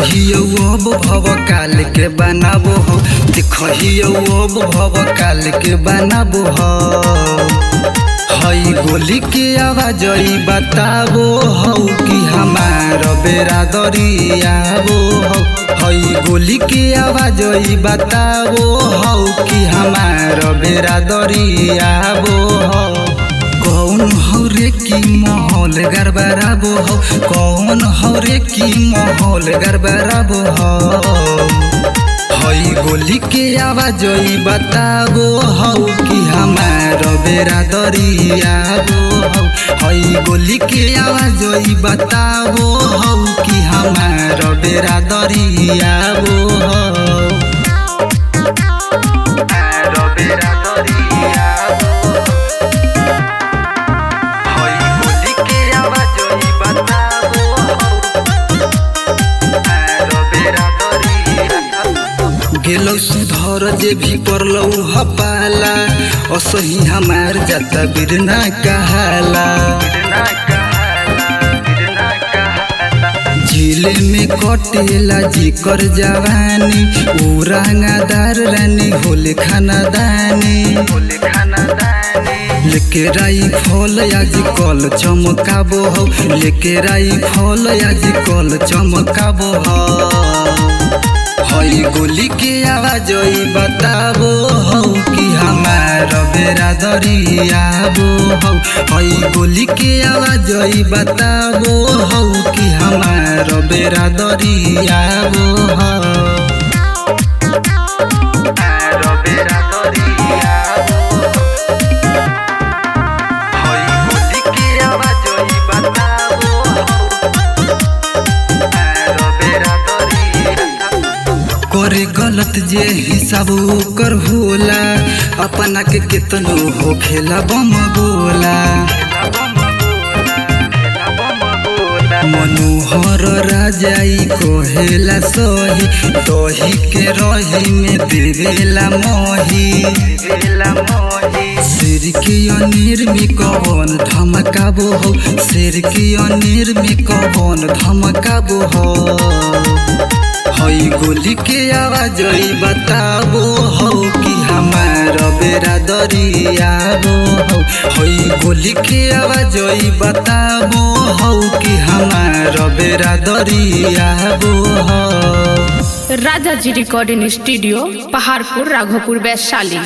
देखियो अब भव काल के बनाबो हो, देखियो अब भव काल के बनाबो हो। हई गोली के आवाज बताबो हो कि हमार बेरादरी आबो हो। हई गोली के आवाज बताबो हो कि हमार बेरादरी आबो हो। कौन हो रे की माहौल गड़बड़ाबो हो, कौन हो रे की माहौल गड़बड़ाबो हो। हई गोली के आवाज बताबो हो कि हमार बेरादरी आबो हो। हई गोली के आवाज बताबो हो कि हमार बेरादरी आबो हो। गेलौ सुधर जे भी करलौ हपाला, असही हमार जाता बिरना कहाला। झीले में कटेला जिकर जवानी, उरांगादार रानी होले खानादानी। लेके राई फल आज कल चमकाबो हो, लेके राई फल आज कल चमकाबो हो। हई गोली के आवाज बताबो हो कि हमार बेरादरी आबो हो। हई गोली के आवाज बताबो हो कि हमार बेरादरी आबो हो। करे गलत जे हिसाब कर होला, अपना के कितनो हो खेला बम बोला। मनोहर राजाई कोहेला सही, दही के रही में देवेला मोही। शेर के अनेर में कौन धमकाबो हो, शेर के अनेर में कौन धमकाबो हो। हई गोली के आवाज बताबो हो कि हमार बेरादरी आबो हो। हई गोली के आवाज बताबो हो कि हमार बेरादरी आबो हो। राजा जी रिकॉर्डिंग स्टूडियो, पहाड़पुर, राघोपुर, वैशाली।